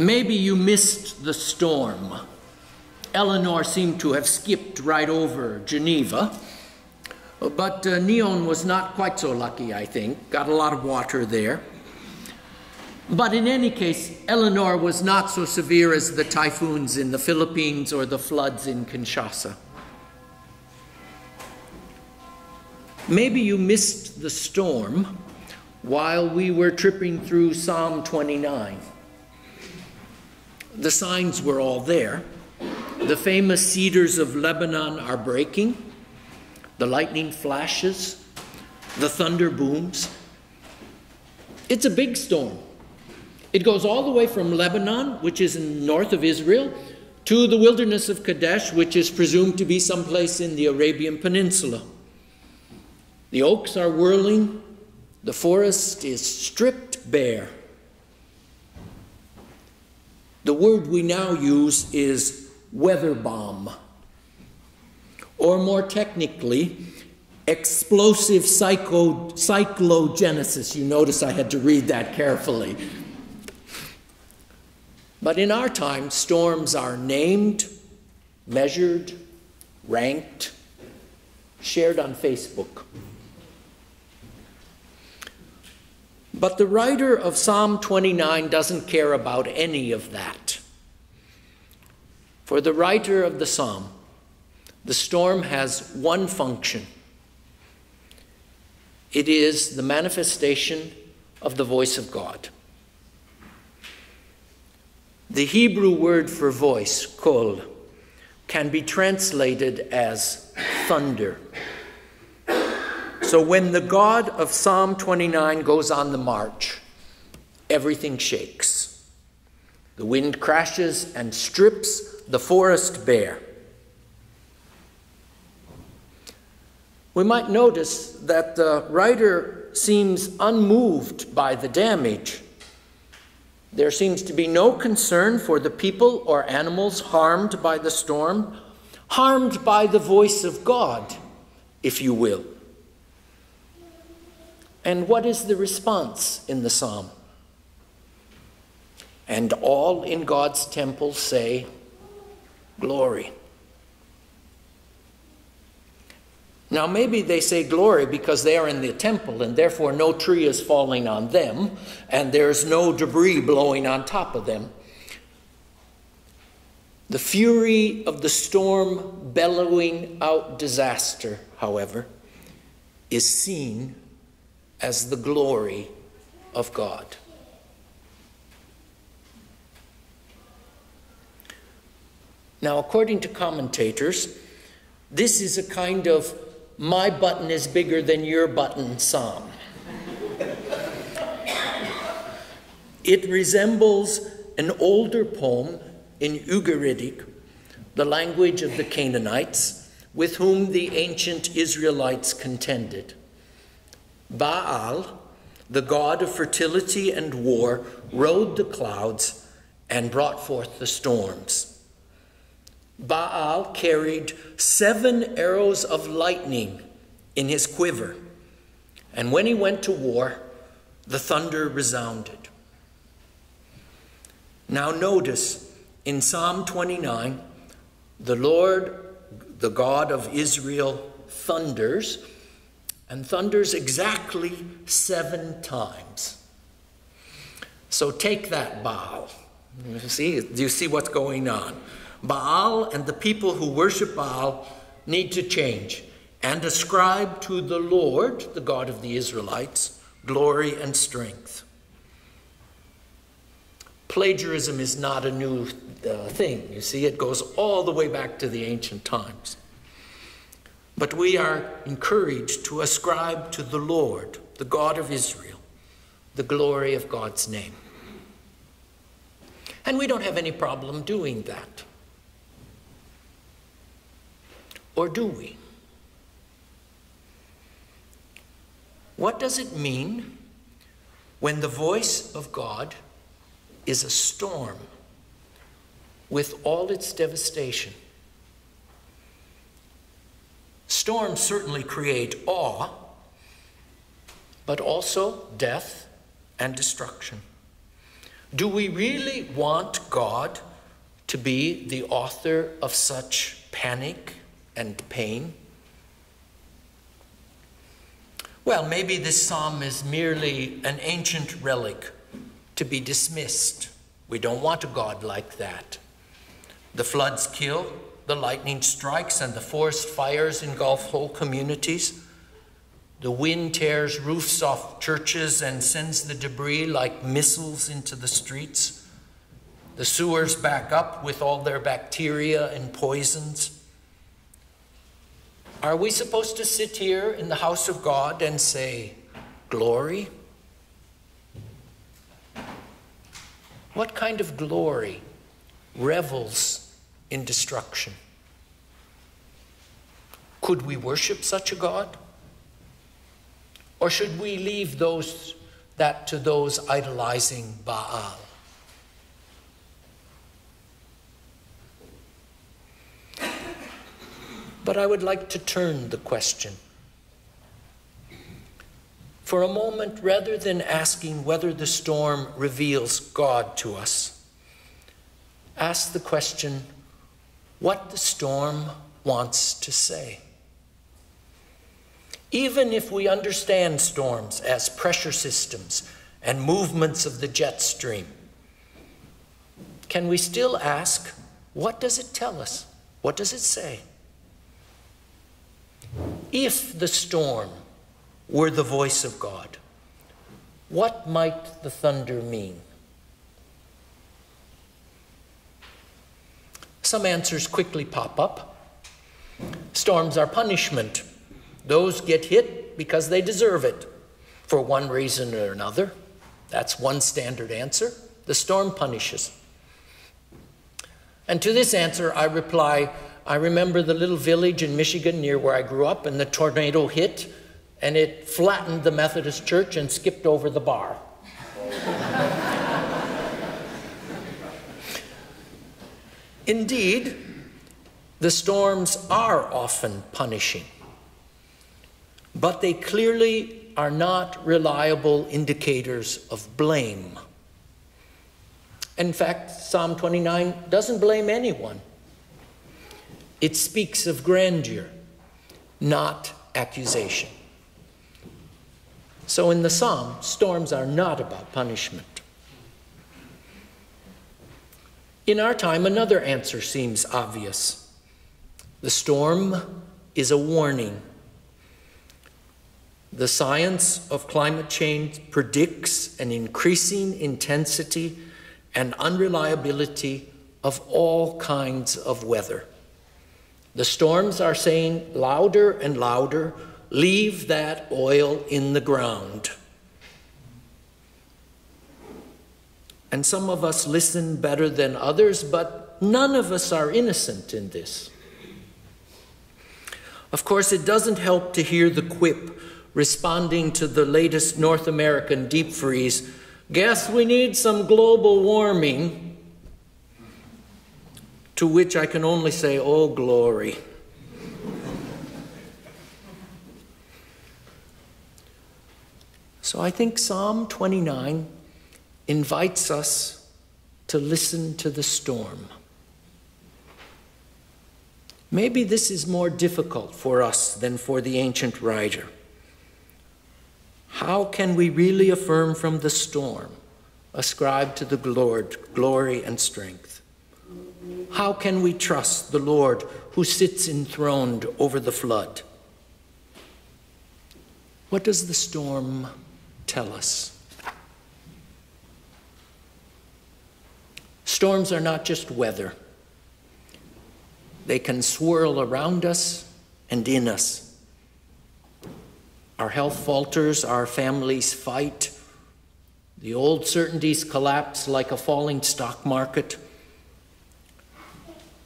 Maybe you missed the storm. Eleanor seemed to have skipped right over Geneva, but Neon was not quite so lucky, I think. Got a lot of water there. But in any case, Eleanor was not so severe as the typhoons in the Philippines or the floods in Kinshasa. Maybe you missed the storm while we were tripping through Psalm 29. The signs were all there. The famous cedars of Lebanon are breaking. The lightning flashes. The thunder booms. It's a big storm. It goes all the way from Lebanon, which is in north of Israel, to the wilderness of Kadesh, which is presumed to be someplace in the Arabian Peninsula. The oaks are whirling. The forest is stripped bare. The word we now use is weather bomb, or more technically, explosive cyclogenesis. You notice I had to read that carefully. But in our time, storms are named, measured, ranked, shared on Facebook. But the writer of Psalm 29 doesn't care about any of that. For the writer of the psalm, the storm has one function. It is the manifestation of the voice of God. The Hebrew word for voice, kol, can be translated as thunder. So when the God of Psalm 29 goes on the march, everything shakes. The wind crashes and strips the forest bare. We might notice that the writer seems unmoved by the damage. There seems to be no concern for the people or animals harmed by the storm, harmed by the voice of God, if you will. And what is the response in the psalm? And all in God's temple say, glory. Now maybe they say glory because they are in the temple and therefore no tree is falling on them and there's no debris blowing on top of them. The fury of the storm bellowing out disaster, however, is seen as the glory of God. Now, according to commentators, this is a kind of my button is bigger than your button psalm. It resembles an older poem in Ugaritic, the language of the Canaanites, with whom the ancient Israelites contended. Baal, the god of fertility and war, rode the clouds and brought forth the storms. Baal carried 7 arrows of lightning in his quiver, and when he went to war, the thunder resounded. Now notice, in Psalm 29, the Lord, the God of Israel, thunders, and thunders exactly 7 times. So take that, Baal. Do you see what's going on? Baal and the people who worship Baal need to change and ascribe to the Lord, the God of the Israelites, glory and strength. Plagiarism is not a new thing. You see, it goes all the way back to the ancient times. But we are encouraged to ascribe to the Lord the God of Israel, the glory of God's name. And we don't have any problem doing that. Or do we? What does it mean when the voice of God is a storm with all its devastation? Storms certainly create awe, but also death and destruction. Do we really want God to be the author of such panic and pain? Well, maybe this psalm is merely an ancient relic to be dismissed. We don't want a God like that. The floods kill, the lightning strikes, and the forest fires engulf whole communities. The wind tears roofs off churches and sends the debris like missiles into the streets. The sewers back up with all their bacteria and poisons. Are we supposed to sit here in the house of God and say, glory? What kind of glory revels in destruction? Could we worship such a God? Or should we leave that to those idolizing Baal? But I would like to turn the question. For a moment, rather than asking whether the storm reveals God to us, ask the question, what the storm wants to say. Even if we understand storms as pressure systems and movements of the jet stream, can we still ask, what does it tell us? What does it say? If the storm were the voice of God, what might the thunder mean? Some answers quickly pop up. Storms are punishment. Those get hit because they deserve it, for one reason or another. That's one standard answer. The storm punishes. And to this answer, I reply, I remember the little village in Michigan near where I grew up, and the tornado hit, and it flattened the Methodist church and skipped over the bar. Indeed, the storms are often punishing, but they clearly are not reliable indicators of blame. In fact, Psalm 29 doesn't blame anyone. It speaks of grandeur, not accusation. So in the psalm, storms are not about punishment. In our time, another answer seems obvious. The storm is a warning. The science of climate change predicts an increasing intensity and unreliability of all kinds of weather. The storms are saying louder and louder, leave that oil in the ground. And some of us listen better than others, but none of us are innocent in this. Of course, it doesn't help to hear the quip responding to the latest North American deep freeze, guess we need some global warming. To which I can only say, oh, glory. So I think Psalm 29 invites us to listen to the storm. Maybe this is more difficult for us than for the ancient writer. How can we really affirm from the storm, ascribe to the Lord glory and strength? How can we trust the Lord who sits enthroned over the flood? What does the storm tell us? Storms are not just weather. They can swirl around us and in us. Our health falters, our families fight. The old certainties collapse like a falling stock market.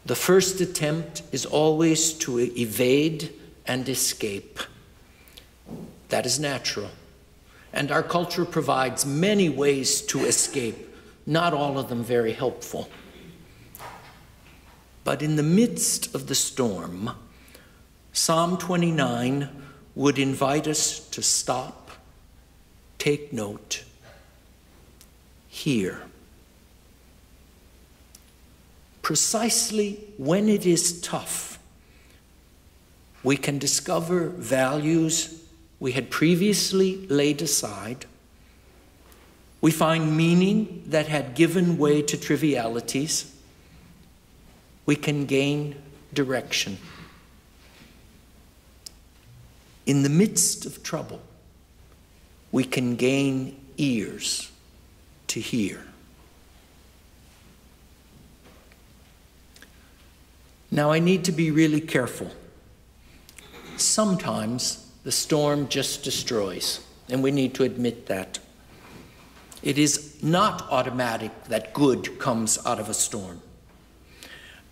The first attempt is always to evade and escape. That is natural. And our culture provides many ways to escape, not all of them very helpful. But in the midst of the storm, Psalm 29 would invite us to stop, take note, hear. Precisely when it is tough, we can discover values we had previously laid aside. We find meaning that had given way to trivialities. We can gain direction. In the midst of trouble, we can gain ears to hear. Now, I need to be really careful. Sometimes the storm just destroys, and we need to admit that. It is not automatic that good comes out of a storm.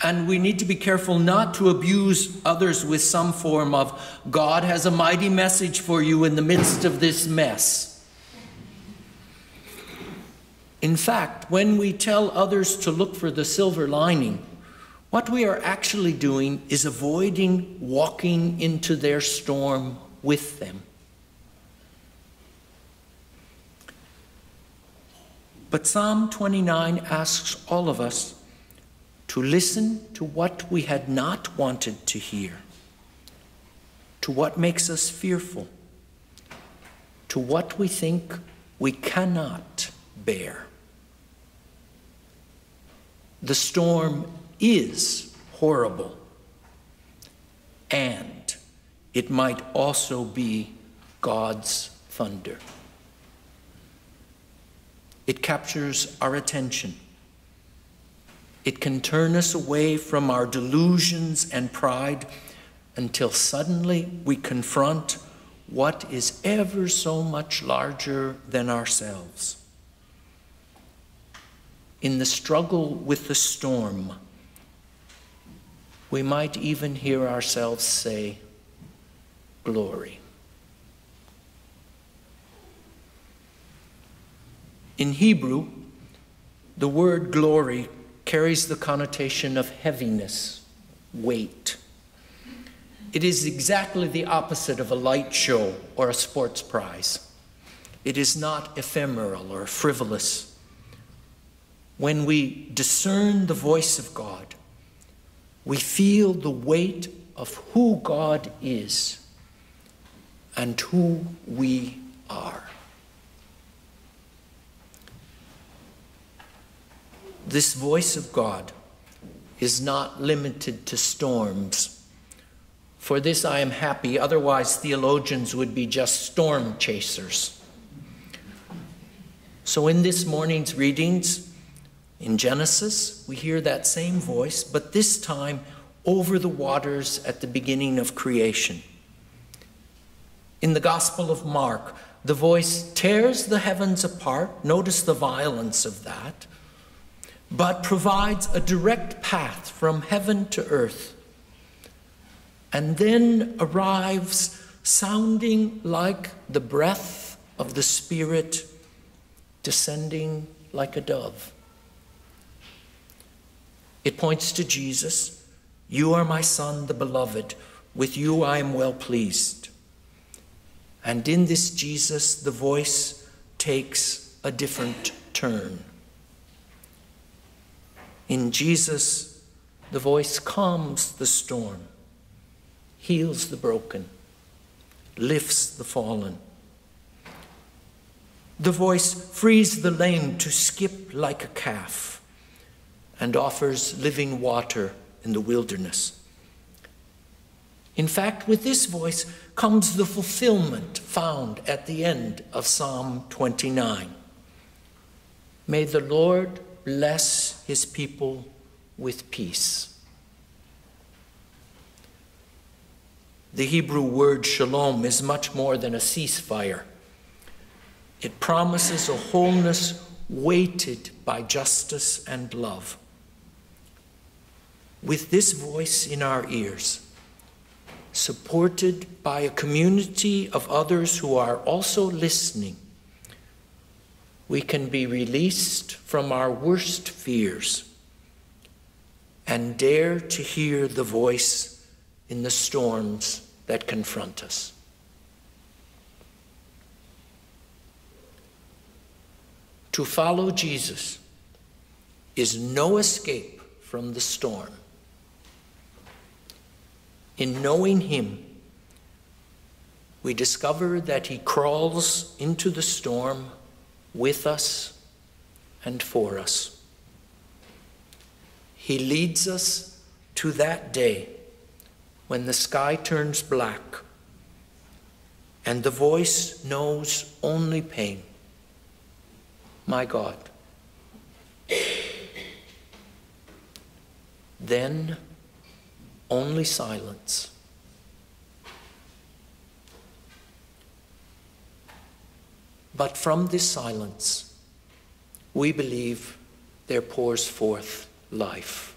And we need to be careful not to abuse others with some form of, God has a mighty message for you in the midst of this mess. In fact, when we tell others to look for the silver lining, what we are actually doing is avoiding walking into their storm with them. But Psalm 29 asks all of us to listen to what we had not wanted to hear, to what makes us fearful, to what we think we cannot bear. The storm is horrible, and it might also be God's thunder. It captures our attention. It can turn us away from our delusions and pride until suddenly we confront what is ever so much larger than ourselves. In the struggle with the storm, we might even hear ourselves say, glory. In Hebrew, the word glory carries the connotation of heaviness, weight. It is exactly the opposite of a light show or a sports prize. It is not ephemeral or frivolous. When we discern the voice of God, we feel the weight of who God is and who we are. This voice of God is not limited to storms. For this I am happy, otherwise theologians would be just storm chasers. So in this morning's readings, in Genesis, we hear that same voice, but this time over the waters at the beginning of creation. In the Gospel of Mark, the voice tears the heavens apart. Notice the violence of that. But provides a direct path from heaven to earth, and then arrives sounding like the breath of the Spirit, descending like a dove. It points to Jesus. You are my Son, the beloved. With you I am well pleased. And in this Jesus, the voice takes a different turn. In Jesus, the voice calms the storm, heals the broken, lifts the fallen. The voice frees the lame to skip like a calf and offers living water in the wilderness. In fact, with this voice comes the fulfillment found at the end of Psalm 29. May the Lord bless his people with peace. The Hebrew word shalom is much more than a ceasefire. It promises a wholeness weighted by justice and love. With this voice in our ears, supported by a community of others who are also listening, we can be released from our worst fears and dare to hear the voice in the storms that confront us. To follow Jesus is no escape from the storm. In knowing him, we discover that he crawls into the storm with us and for us. He leads us to that day when the sky turns black and the voice knows only pain. My God. Then only silence. But from this silence, we believe there pours forth life.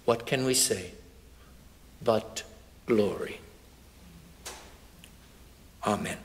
What can we say but glory? Amen.